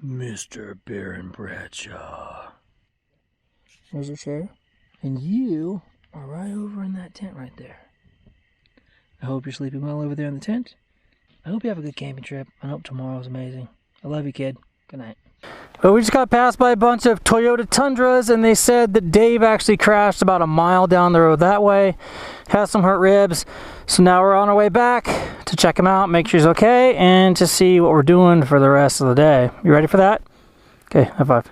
Mr. Barron Bradshaw. There's your chair. And you are right over in that tent right there. I hope you're sleeping well over there in the tent. I hope you have a good camping trip. I hope tomorrow's amazing. I love you, kid. Good night. Well, we just got passed by a bunch of Toyota Tundras, and they said that Dave actually crashed about a mile down the road that way. Has some hurt ribs. So now we're on our way back to check him out, make sure he's okay, and to see what we're doing for the rest of the day. You ready for that? Okay, high five.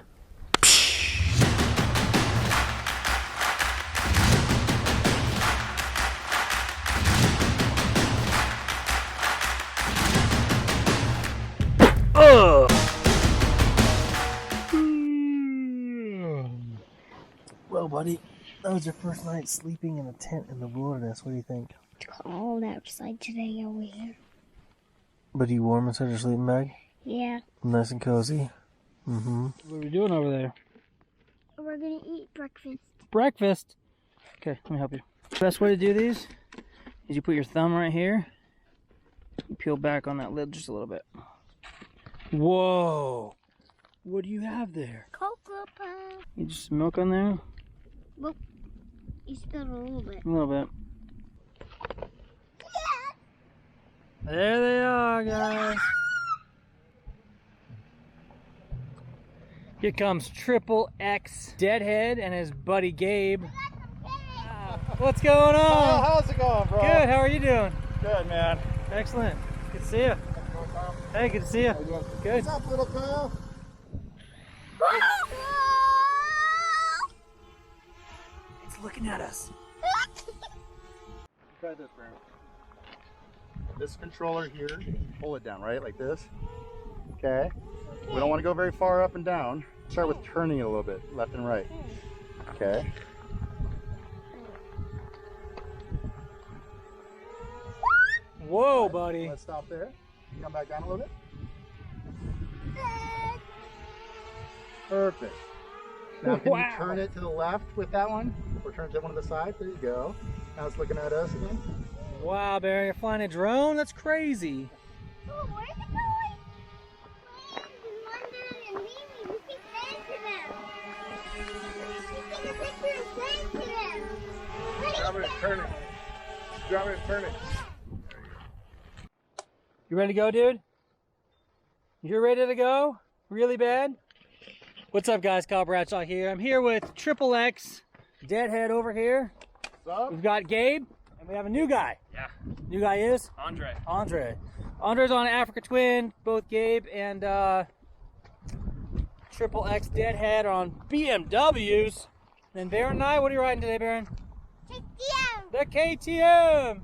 Well, buddy, that was your first night sleeping in a tent in the wilderness. What do you think? It's cold outside today over here. But are you warm inside your sleeping bag? Yeah. Nice and cozy? Mm-hmm. What are we doing over there? We're gonna eat breakfast. Breakfast? Okay, let me help you. Best way to do these is you put your thumb right here. You peel back on that lid just a little bit. Whoa! What do you have there? Cocoa puff. You just some milk on there? Well, you spilled a little bit. A little bit. Yeah. There they are, guys. Here comes XXXDeadHead and his buddy Gabe. What's going on? How's it going, bro? Good, how are you doing? Good, man. Excellent. Good to see you. Hey, good to see you. Good. What's up, little Kyle? It's looking at us. Try this, Barron. This controller here, pull it down, right? Like this. Okay. We don't want to go very far up and down. Start with turning it a little bit, left and right. Okay. Whoa, buddy. Let's stop there. Come back down a little bit. Perfect. Now can you turn it to the left with that one? Or turn it to one of the sides? There you go. Now it's looking at us again. Wow, Barry, you're flying a drone? That's crazy. Oh, where's it going? London and Mimi, we can send to them. We take a picture and send to them. Grab it and turn it. Grab it and turn it. You ready to go, dude? You're ready to go? Really bad? What's up, guys? Kyle Bradshaw here. I'm here with XXXDeadHead over here. What's up? We've got Gabe, and we have a new guy. Yeah. New guy is? Andre. Andre's on Africa Twin. Both Gabe and XXXDeadHead are on BMWs. Then Barron and I, what are you riding today, Barron? KTM. The KTM.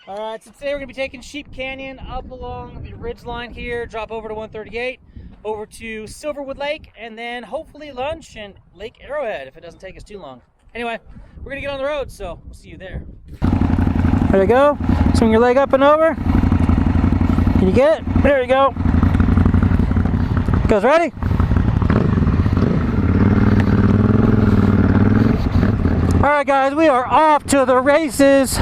All right, so today we're gonna be taking Sheep Canyon up along the ridge line here, drop over to 138, over to Silverwood Lake, and then hopefully lunch in Lake Arrowhead if it doesn't take us too long. Anyway, we're gonna get on the road, so we'll see you there. There you go. Swing your leg up and over. Can you get it? There you go. Guys ready? All right, guys, we are off to the races.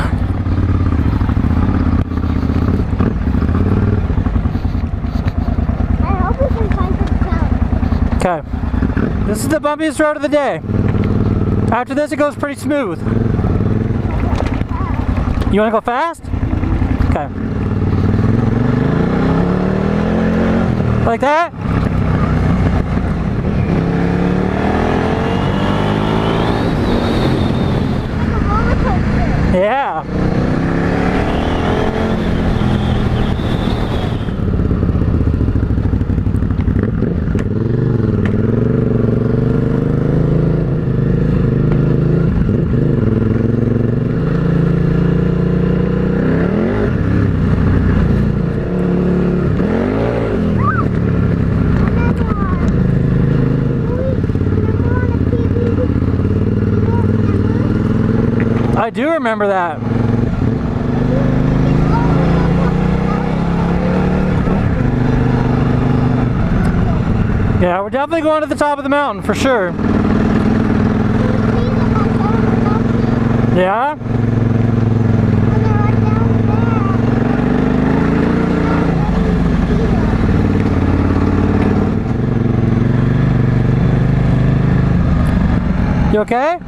Okay, this is the bumpiest road of the day. After this, it goes pretty smooth. You want to go fast? Okay. Like that? Yeah. I do remember that. Yeah, we're definitely going to the top of the mountain for sure. Yeah? You okay?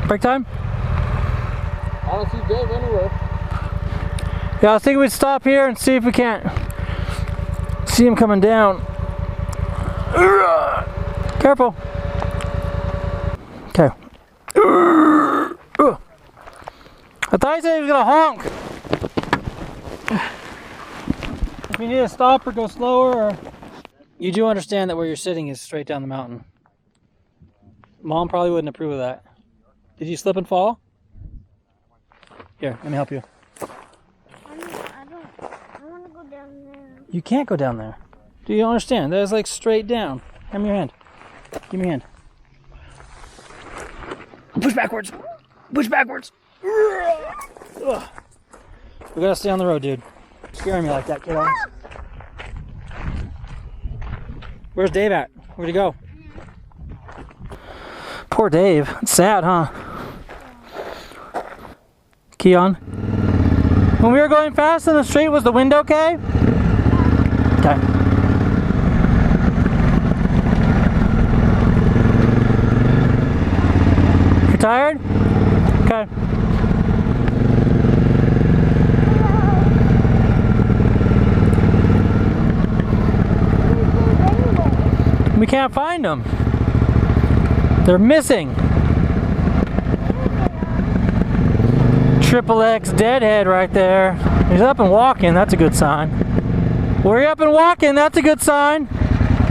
Break time? I don't see Dave anywhere. Yeah, I was thinking we'd stop here and see if we can't see him coming down. Careful. Okay. I thought he said he was gonna honk. If you need to stop or go slower, or... You do understand that where you're sitting is straight down the mountain. Mom probably wouldn't approve of that. Did you slip and fall? Here, let me help you. I want to go down there. You can't go down there. Do you understand? That is like straight down. Hand me your hand. Give me your hand. Push backwards. Push backwards. Ugh. We gotta stay on the road, dude. You're scaring me like that, kiddo. Where's Dave at? Where'd he go? Poor Dave. It's sad, huh? Keon? When we were going fast in the street, was the wind okay? Okay. You tired? Okay. We can't find them. They're missing. XXXDeadHead right there. He's up and walking. That's a good sign. We're up and walking. That's a good sign.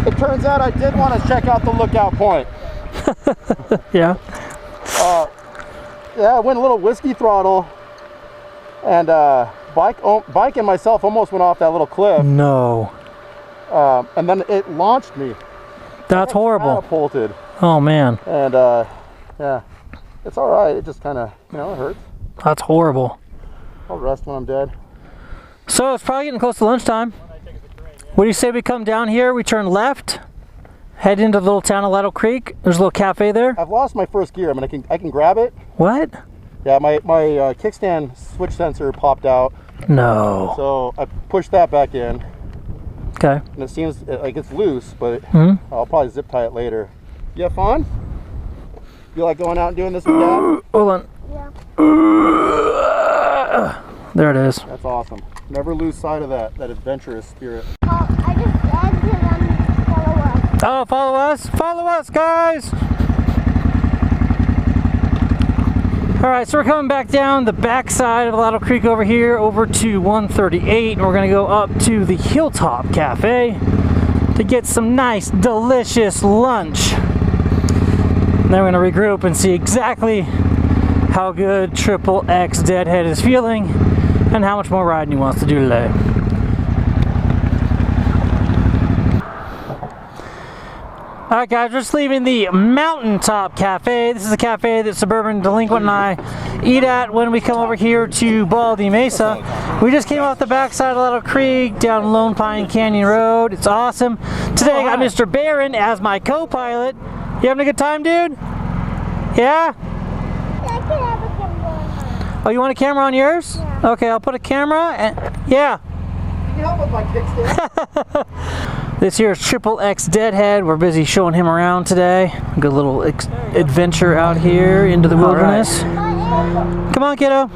It turns out I did want to check out the lookout point. Yeah. Yeah, I went a little whiskey throttle, and bike and myself almost went off that little cliff. No. And then it launched me. That's horrible. Catapulted. Oh man. And yeah, it's all right. It just kind of, it hurts. That's horrible. I'll rest when I'm dead. So it's probably getting close to lunchtime. What do you say we come down here, we turn left, head into the little town of Lattle Creek. There's a little cafe there. I've lost my first gear. I mean, I can grab it. What? Yeah, my kickstand switch sensor popped out. No. So I pushed that back in. Okay. And it seems like it's loose, but I'll probably zip tie it later. You have fun? You like going out and doing this with Dad? Hold on. Yeah. There it is. That's awesome. Never lose sight of that adventurous spirit. Oh, I just added them. Follow us. Oh, follow us. Follow us, guys. All right, so we're coming back down the backside of Lattle Creek over here, over to 138, and we're gonna go up to the Hilltop Cafe to get some nice, delicious lunch. And then we're gonna regroup and see exactly how good XXXDeadHead is feeling and how much more riding he wants to do today. Alright guys, we're just leaving the Mountaintop Cafe. This is a cafe that Suburban Delinquent and I eat at when we come over here to Baldy Mesa. We just came off the backside of Lattle Creek down Lone Pine Canyon Road. It's awesome. Today I got Mr. Barron as my co-pilot. You having a good time, dude? Yeah? I can have a camera. Oh, you want a camera on yours? Yeah. Okay, I'll put a camera and yeah. Can you help with my kickstand? This here is XXXDeadHead. We're busy showing him around today. Good little adventure out here into the wilderness. Right. Come on, kiddo.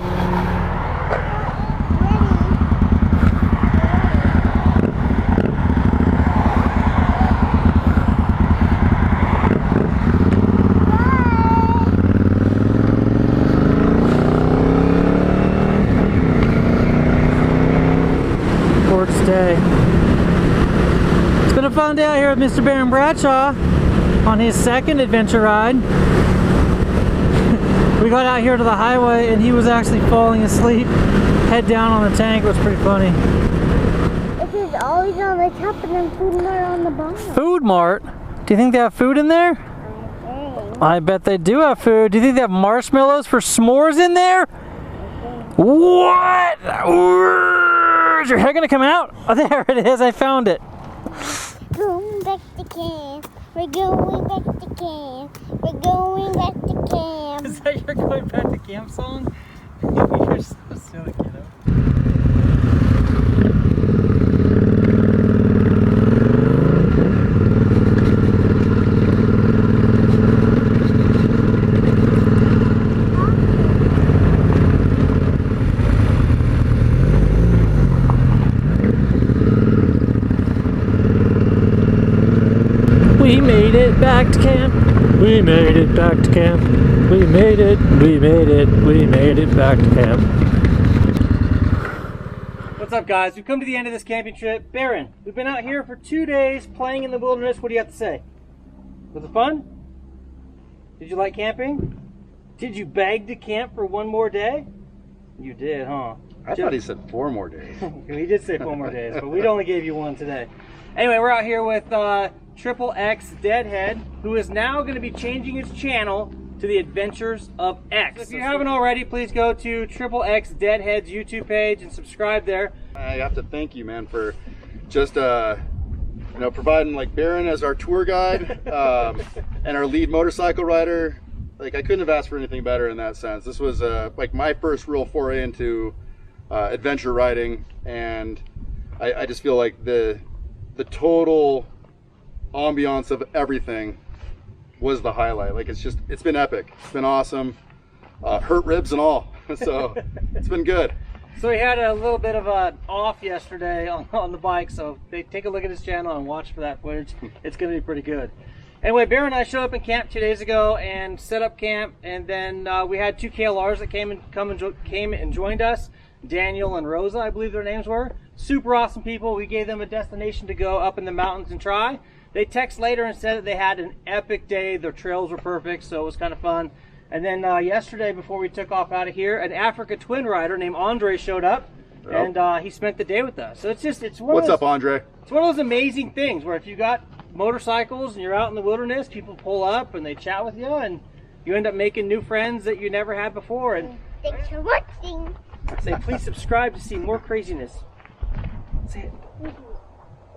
Gorgeous day. It's been a fun day out here with Mr. Barron Bradshaw on his second adventure ride. We got out here to the highway and he was actually falling asleep, head down on the tank. It was pretty funny. It is always on the top and then Food Mart on the bottom. Food Mart? Do you think they have food in there? I bet they do have food. Do you think they have marshmallows for s'mores in there? What? Is your hair gonna come out? Oh, there it is. I found it. Going back to camp. We're going back to camp. We're going back to camp. Is that your going back to camp song? You're so silly, kiddo. it back to camp. We made it back to camp. We made it, we made it, we made it back to camp. What's up, guys? We've come to the end of this camping trip. Barron, we've been out here for 2 days playing in the wilderness. What do you have to say? Was it fun? Did you like camping? Did you beg to camp for one more day? You did, huh? I thought he said 4 more days. He did say 4 more days, but we only gave you 1 today. Anyway, we're out here with XXXDeadHead, who is now going to be changing his channel to the Adventures of X. So if you haven't already, please go to XXXDeadHead's YouTube page and subscribe there. I have to thank you, man, for just providing like Barron as our tour guide and our lead motorcycle rider. Like, I couldn't have asked for anything better in that sense. This was like my first real foray into adventure riding, and I just feel like the total ambiance of everything was the highlight. Like, it's been epic. It's been awesome. Hurt ribs and all. So it's been good. So he had a little bit of an off yesterday on the bike, so take a look at his channel and watch for that footage. It's going to be pretty good. Anyway, Barron and I showed up in camp 2 days ago and set up camp, and then we had 2 KLRs that came and joined us. Daniel and Rosa, I believe their names were. Super awesome people. We gave them a destination to go up in the mountains and try. They text later and said that they had an epic day. Their trails were perfect, so it was kind of fun. And then yesterday, before we took off out of here, an Africa twin rider named Andre showed up, and he spent the day with us. So it's one What's up, Andre? It's one of those amazing things where if you got motorcycles and you're out in the wilderness, people pull up and they chat with you, and you end up making new friends that you never had before. And Thanks for watching. say, please subscribe to see more craziness. Say it.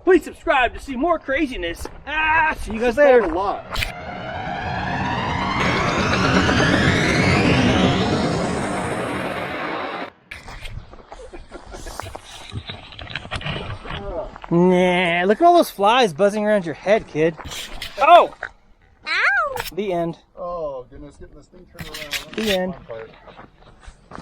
Please subscribe to see more craziness. See you guys later. A lot. Nah, look at all those flies buzzing around your head, kid. Oh! Ow! The end. Oh, goodness, getting this thing turned around. The end.